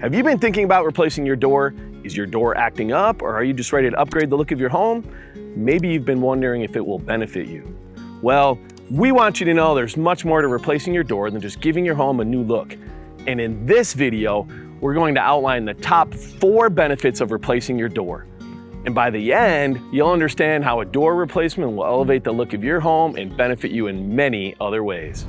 Have you been thinking about replacing your door? Is your door acting up, or are you just ready to upgrade the look of your home? Maybe you've been wondering if it will benefit you. Well, we want you to know there's much more to replacing your door than just giving your home a new look. And in this video, we're going to outline the top 4 benefits of replacing your door. And by the end, you'll understand how a door replacement will elevate the look of your home and benefit you in many other ways.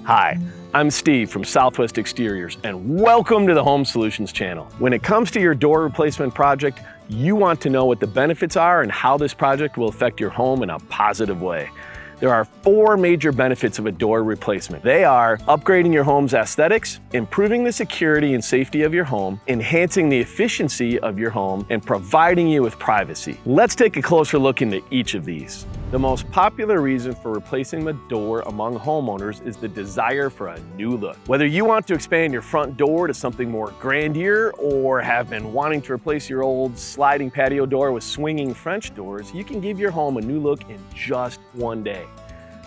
Hi, I'm Steve from Southwest Exteriors, and welcome to the Home Solutions channel. When it comes to your door replacement project, you want to know what the benefits are and how this project will affect your home in a positive way. There are 4 major benefits of a door replacement. They are upgrading your home's aesthetics, improving the security and safety of your home, enhancing the efficiency of your home, and providing you with privacy. Let's take a closer look into each of these. The most popular reason for replacing the door among homeowners is the desire for a new look. Whether you want to expand your front door to something more grandeur or have been wanting to replace your old sliding patio door with swinging French doors, you can give your home a new look in just one day.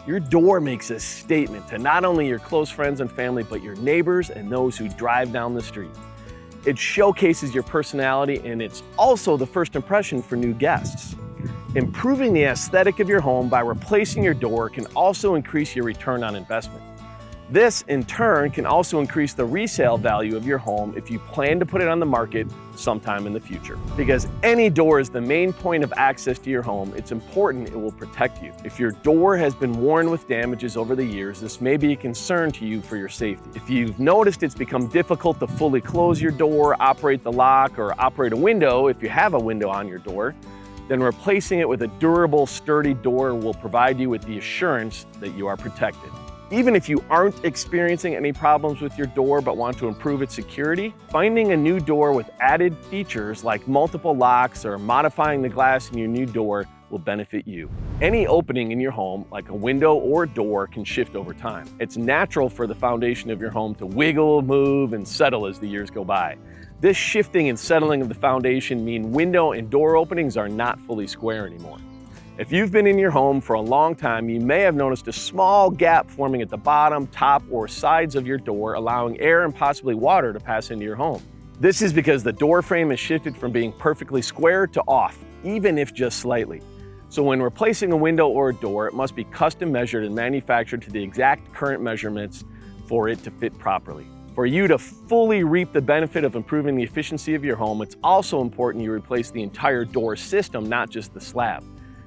Your door makes a statement to not only your close friends and family, but your neighbors and those who drive down the street. It showcases your personality, and it's also the first impression for new guests. Improving the aesthetic of your home by replacing your door can also increase your return on investment. This, in turn, can also increase the resale value of your home if you plan to put it on the market sometime in the future. Because any door is the main point of access to your home, it's important it will protect you. If your door has been worn with damages over the years, this may be a concern to you for your safety. If you've noticed it's become difficult to fully close your door, operate the lock, or operate a window if you have a window on your door, then replacing it with a durable, sturdy door will provide you with the assurance that you are protected. Even if you aren't experiencing any problems with your door but want to improve its security, finding a new door with added features like multiple locks or modifying the glass in your new door will benefit you. Any opening in your home, like a window or door, can shift over time. It's natural for the foundation of your home to wiggle, move, and settle as the years go by. This shifting and settling of the foundation mean window and door openings are not fully square anymore. If you've been in your home for a long time, you may have noticed a small gap forming at the bottom, top, or sides of your door, allowing air and possibly water to pass into your home. This is because the door frame has shifted from being perfectly square to off, even if just slightly. So when replacing a window or a door, it must be custom measured and manufactured to the exact current measurements for it to fit properly. For you to fully reap the benefit of improving the efficiency of your home, it's also important you replace the entire door system, not just the slab.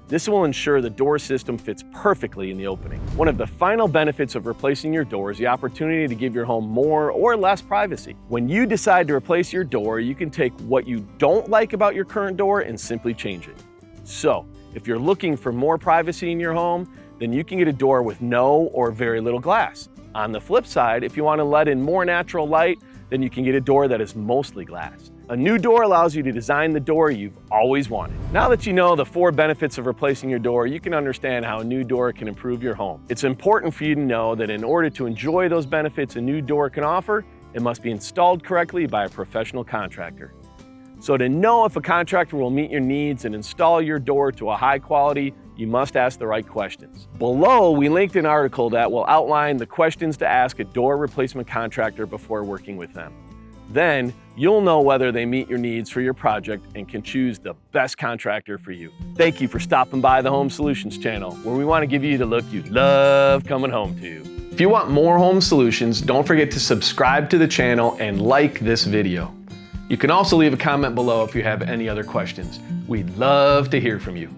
This will ensure the door system fits perfectly in the opening. One of the final benefits of replacing your door is the opportunity to give your home more or less privacy. When you decide to replace your door, you can take what you don't like about your current door and simply change it. So, if you're looking for more privacy in your home, then you can get a door with no or very little glass. On the flip side, if you want to let in more natural light, then you can get a door that is mostly glass. A new door allows you to design the door you've always wanted. Now that you know the 4 benefits of replacing your door, you can understand how a new door can improve your home. It's important for you to know that in order to enjoy those benefits a new door can offer, it must be installed correctly by a professional contractor. So to know if a contractor will meet your needs and install your door to a high quality, you must ask the right questions. Below, we linked an article that will outline the questions to ask a door replacement contractor before working with them. Then, you'll know whether they meet your needs for your project and can choose the best contractor for you. Thank you for stopping by the Home Solutions channel, where we want to give you the look you love coming home to. If you want more home solutions, don't forget to subscribe to the channel and like this video. You can also leave a comment below if you have any other questions. We'd love to hear from you.